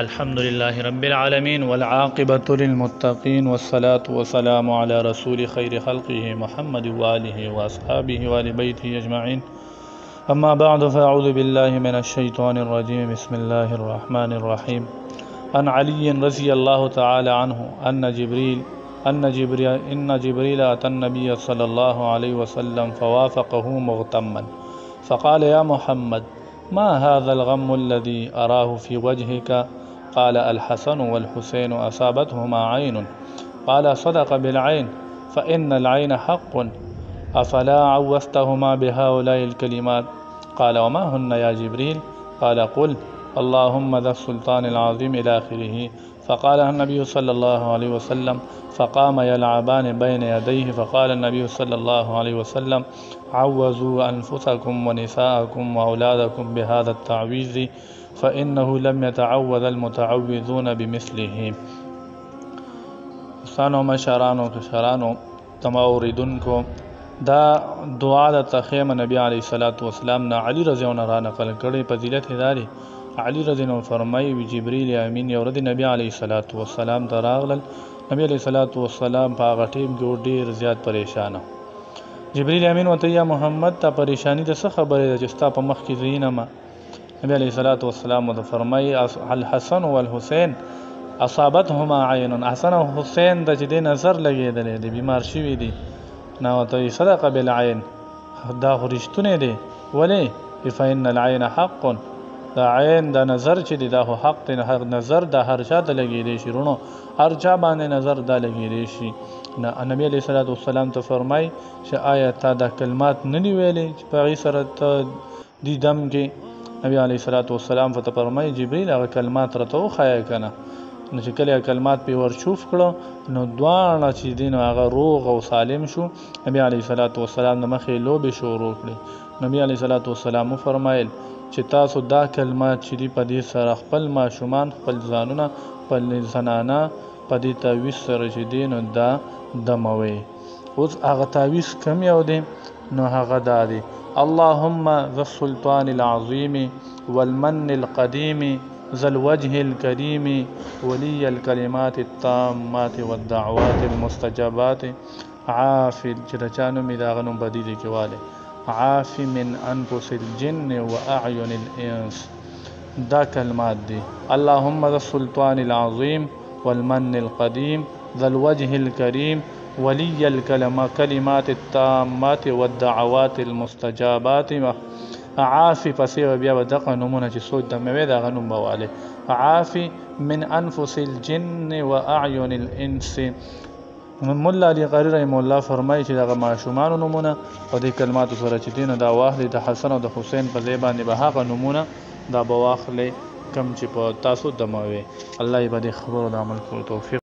الحمد لله رب العالمين والعاقبة للمتقين والصلاة والسلام على رسول خير خلقه محمد وآله وأصحابه وآل بيته أجمعين. أما بعد فأعوذ بالله من الشيطان الرجيم. بسم الله الرحمن الرحيم. عن علي رضي الله تعالى عنه إن جبريل أتى النبي صلى الله عليه وسلم فوافقه مغتما فقال: يا محمد، ما هذا الغم الذي أراه في وجهك؟ قال: الحسن والحسين أصابتهما عين. قال: صدق بالعين، فإن العين حق. أفلا عوزتهما بهؤلاء الكلمات؟ قال: وما هن يا جبريل؟ قال: قل اللهم ذا السلطان العظيم إلى آخره. فقال النبي صلى الله عليه وسلم: فقام يلعبان بين يديه. فقال النبي صلى الله عليه وسلم: عوزوا أنفسكم ونساءكم وأولادكم بهذا التعويذ فإنه لم يتعوذ المتعوذون بمثله. سانو مشرانو کشرانو تموردونکو دا دعا د تخیم نبی علیہ الصلوۃ والسلام نه علی رضی الله عنه نقل کړي. فضیلت هداري علی رضی الله فرمایي جبرئیل امین یو ورځ نبی علیہ الصلوۃ والسلام ته راغلل. نبی علیہ الصلوۃ والسلام په هغه ټیم کې ډیر زیات پریشان. جبرئیل امین وته یا محمد ته پریشانی د څه خبره ده چې ستا په مخ کې زینه ما. نبی علیہ الصلوۃ والسلام ته فرمایي: الحسن والحسین اصابتهما عین. حسن او حسین د چې نظر لګیدل دي، بیمار شوي دي. نو ته صدق بالعین، دا رښتونه دي. ولې؟ فإن العین حق. دا عین دا نظر چې دی دا حق دی. نظر د هر چا ته لګیدلی شي، رونو هر چا باندې نظر دا لګیدلی شي. نبی علیہ الصلوۃ والسلام ته فرمایي چې آیا تا دا کلمات نه دي ویلي چې په هغې سره ته دي دم کې؟ نبی علیہ الصلوۃ والسلام ته فرمایي جبرئیل هغه کلمات راته وښایه که نه. نو چې کله کلمات پې ورچوف کړه نو دواړه چې دي نو هغه روغ او سالم شو. نبی علیہ الصلوۃ والسلام د مخې لوبې شروع کړې. نبی علیہ الصلوۃ والسلام وفرمایل چې تاسو دا کلمات چې دي په دې سره خپل ماشومان، خپل ځانونه، خپل زنانه په دې تعویذ سره چې دی نو دا دموي. اوس هغه تعویذ کم یو دی؟ نو هغه دا دی: اللهم ذا السلطان العظیم والمن القدیم ذا الوجه الكريم ولي الكلمات التامات والدعوات المستجابات عافي. چې د چا نوم یې د هغه نوم بدي دی کې والی عافي من انفس الجن واعین الانس. دا کلمات دی: اللهم ذا السلطان العظیم والمن القدیم ذا الوجه الكريم ولي الكلمات التامات والدعوات المستجابات. عافي پسې بیا به دغه نومونه چې سوچ د موې د هغه نوم به والی عافي من انفس الجن واعین الانس. مولا علی قاری رحمه الله فرمایي چې دغه ماشومانو نومونه او د کلماتو سره چې دي نو دا واخلئ د حسن او د حسین په ځای باندې به هغه نومونه دا به واخلئ کم چې په تاسو دموي. الله یې به دې خبرو د عمل کولو توفیق